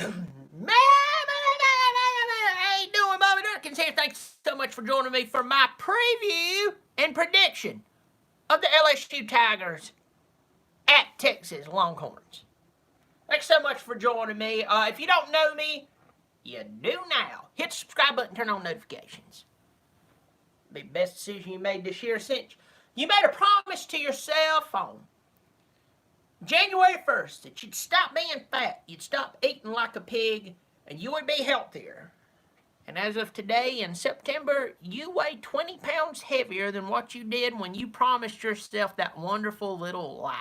How you doing? Bobby Dirkens here. Thanks so much for joining me for my preview and prediction of the LSU Tigers at Texas Longhorns. Thanks so much for joining me. If you don't know me, you do now. Hit the subscribe button, turn on notifications. Be the best decision you made this year since you made a promise to yourself on January 1st that you'd stop being fat, you'd stop eating like a pig, and you would be healthier. And as of today, in September, you weigh 20 pounds heavier than what you did when you promised yourself that wonderful little lie.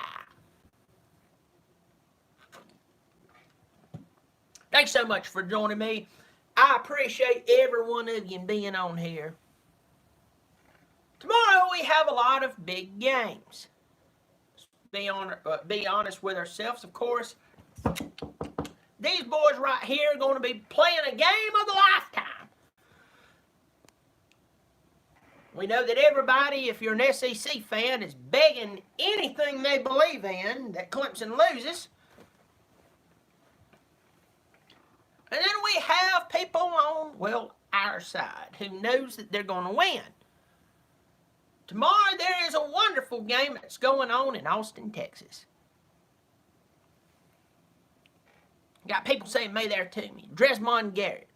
Thanks so much for joining me. I appreciate every one of you being on here. Tomorrow we have a lot of big games. Be honest with ourselves, of course. These boys right here are going to be playing a game of the lifetime. We know that everybody, if you're an SEC fan, is begging anything they believe in that Clemson loses. And then we have people on, well, our side who knows that they're going to win. Tomorrow there is a wonderful game that's going on in Austin, Texas. Got people saying may there to me. Dresmond Garrett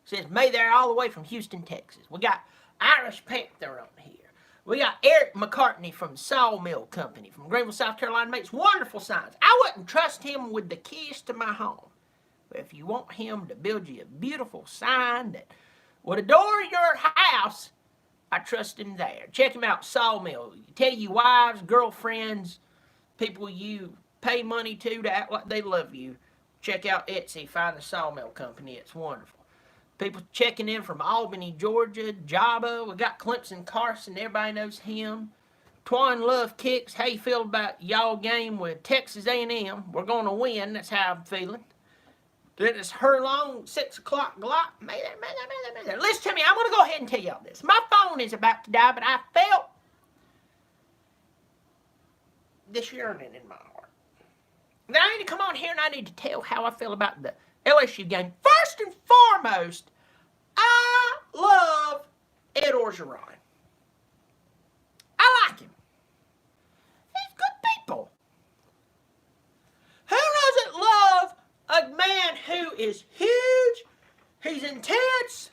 says may there all the way from Houston, Texas. We got Irish Panther on here. We got Eric McCartney from Sawmill Company from Greenville, South Carolina. Makes wonderful signs. I wouldn't trust him with the keys to my home. But if you want him to build you a beautiful sign that would adore your house, I trust him there. Check him out, Sawmill. Tell you wives, girlfriends, people you pay money to act like they love you. Check out Etsy, find the Sawmill Company. It's wonderful. People checking in from Albany, Georgia, Java. We got Clemson Carson. Everybody knows him. Twan Love Kicks. How you feel about y'all game with Texas A&M? We're going to win. That's how I'm feeling. Then it's her long 6 o'clock Glock. Listen to me. I'm going to go ahead and tell y'all this. My phone is about to die, but I felt this yearning in my heart. Now I need to come on here and I need to tell how I feel about the LSU game. First and foremost, I love Ed Orgeron. I like him. He's good people. Who doesn't love a man who is huge, he's intense,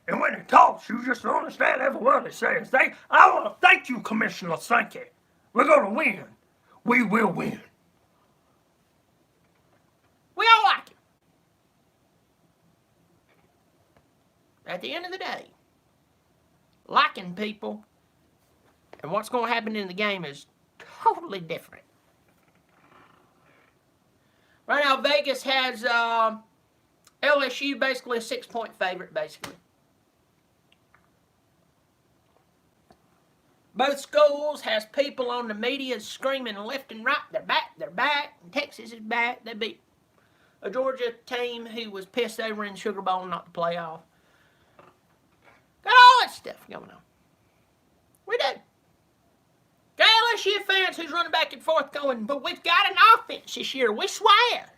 and when he talks, you just don't understand every word he says. I want to thank you, Commissioner Sankey. We're going to win. We will win. We all like him. At the end of the day, liking people and what's going to happen in the game is totally different. Right now, Vegas has LSU basically a 6-point favorite, basically. Both schools has people on the media screaming left and right, they're back, and Texas is back. They beat a Georgia team who was pissed they were in the Sugar Bowl not to play off. Got all that stuff going on. We do. Got LSU fans who's running back and forth going, but we've got an offense this year, we swear.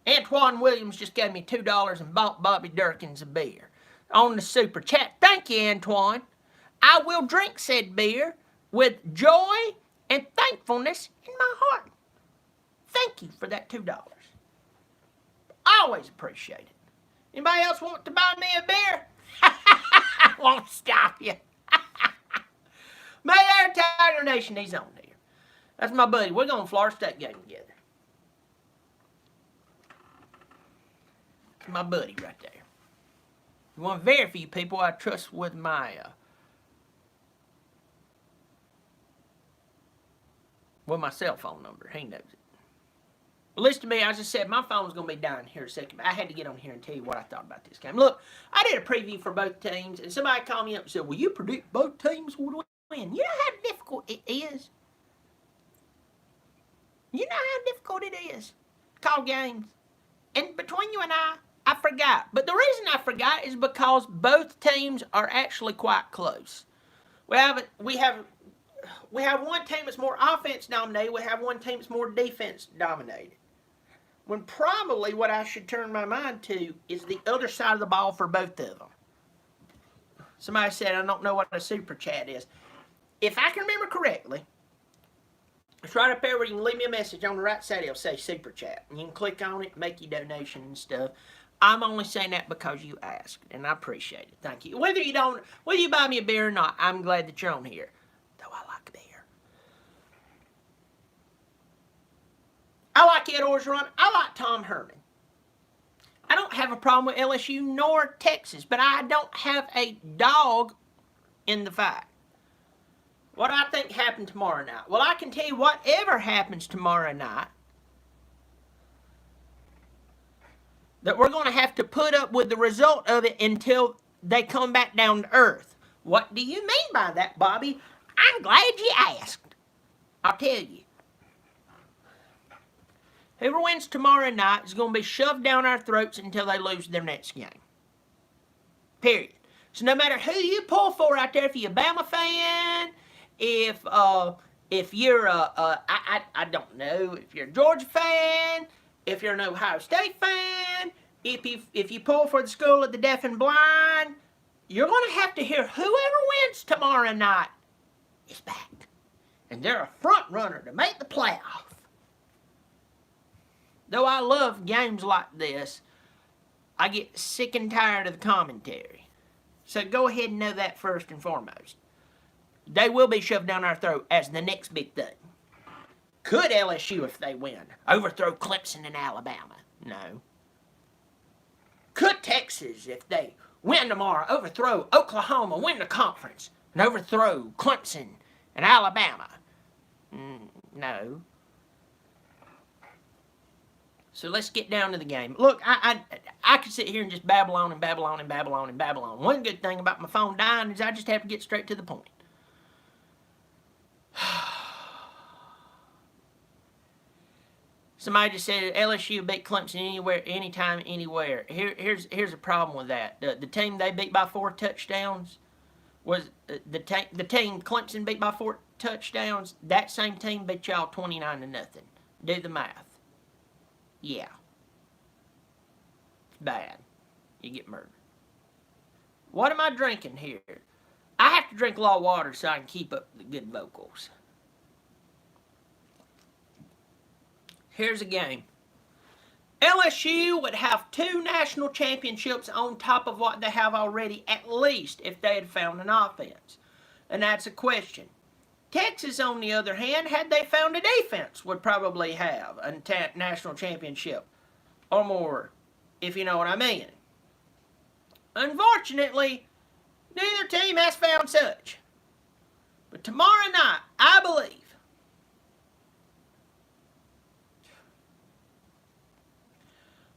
Antoine Williams just gave me $2 and bought Bobby Dirkens a beer on the super chat. Thank you, Antoine. I will drink said beer with joy and thankfulness in my heart. Thank you for that $2. Always appreciate it. Anybody else want to buy me a beer? I won't stop you. May Air Tiger Nation, he's on there. That's my buddy. We're going to Florida State game together. That's my buddy right there. One very few people I trust with my cell phone number. He knows it. Well, listen to me. As I said, my phone's going to be dying here in a second. But I had to get on here and tell you what I thought about this game. Look, I did a preview for both teams, and somebody called me up and said, "Will you predict both teams would win?" You know how difficult it is? You know how difficult it is to call games? And between you and I forgot. But the reason I forgot is because both teams are actually quite close. We have one team that's more offense dominated. We have one team that's more defense dominated. when probably what I should turn my mind to is the other side of the ball for both of them. Somebody said, I don't know what a super chat is. If I can remember correctly, it's right up there where you can leave me a message on the right side. It'll say super chat. And you can click on it, make your donation and stuff. I'm only saying that because you asked, and I appreciate it. Thank you. Whether you buy me a beer or not, I'm glad that you're on here. Though I like beer. I like Ed Orgeron. I like Tom Herman. I don't have a problem with LSU nor Texas, but I don't have a dog in the fight. What do I think happened tomorrow night? Well, I can tell you whatever happens tomorrow night, that we're going to have to put up with the result of it until they come back down to earth. What do you mean by that, Bobby? I'm glad you asked. I'll tell you. Whoever wins tomorrow night is going to be shoved down our throats until they lose their next game. Period. So no matter who you pull for out there, if you're a Bama fan, if you're I don't know, if you're a Georgia fan, if you're an Ohio State fan, if you pull for the school of the deaf and blind, you're going to have to hear whoever wins tomorrow night is back. And they're a front runner to make the playoff. Though I love games like this, I get sick and tired of the commentary. So go ahead and know that first and foremost. They will be shoved down our throat as the next big thing. Could LSU, if they win, overthrow Clemson and Alabama? No. Could Texas, if they win tomorrow, overthrow Oklahoma, win the conference, and overthrow Clemson and Alabama? No. So let's get down to the game. Look, I could sit here and just babble on and babble on and babble on and babble on. One good thing about my phone dying is I just have to get straight to the point. Somebody just said LSU beat Clemson anywhere, anytime, anywhere. Here's a problem with that. The team they beat by 4 touchdowns was the team Clemson beat by 4 touchdowns. That same team beat y'all 29-0. Do the math. Yeah. It's bad. You get murdered. What am I drinking here? I have to drink a lot of water so I can keep up the good vocals. Here's a game. LSU would have 2 national championships on top of what they have already, at least, if they had found an offense. And that's a question. Texas, on the other hand, had they found a defense, would probably have a national championship or more, if you know what I mean. Unfortunately, neither team has found such. But tomorrow night, I believe,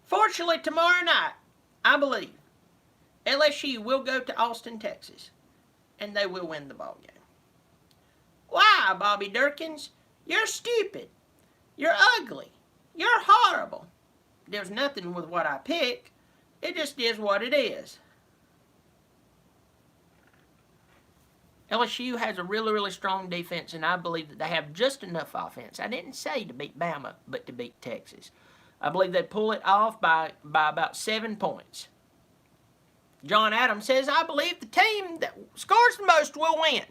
fortunately, tomorrow night, I believe LSU will go to Austin, Texas, and they will win the ball game. Why, Bobby Dirkens? You're stupid. You're ugly. You're horrible. There's nothing with what I pick. It just is what it is. LSU has a really, really strong defense, and I believe that they have just enough offense. I didn't say to beat Bama, but to beat Texas. I believe they pull it off by about 7 points. John Adams says, I believe the team that scores the most will win.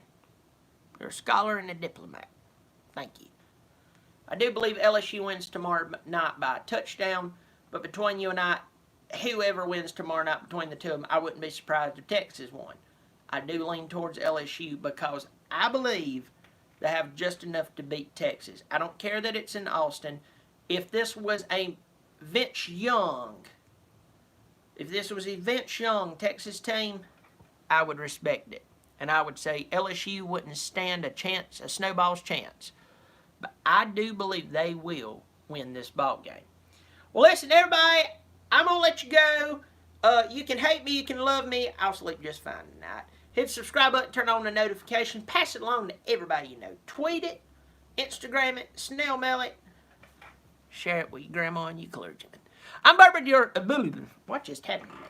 You're a scholar and a diplomat. Thank you. I do believe LSU wins tomorrow night by a touchdown, but between you and I, whoever wins tomorrow night between the two of them, I wouldn't be surprised if Texas won. I do lean towards LSU because I believe they have just enough to beat Texas. I don't care that it's in Austin. If this was a Vince Young Texas team, I would respect it. And I would say LSU wouldn't stand a snowball's chance. But I do believe they will win this ball game. Well, listen, everybody, I'm going to let you go. You can hate me, you can love me. I'll sleep just fine tonight. Hit the subscribe button, turn on the notification, pass it along to everybody you know. Tweet it, Instagram it, snail mail it, share it with your grandma and your clergyman. I'm Bobby Dirkens. What just happened to me?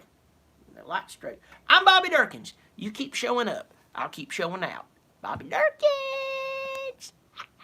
The light's straight. I'm Bobby Dirkens. You keep showing up. I'll keep showing out. Bobby Dirkens.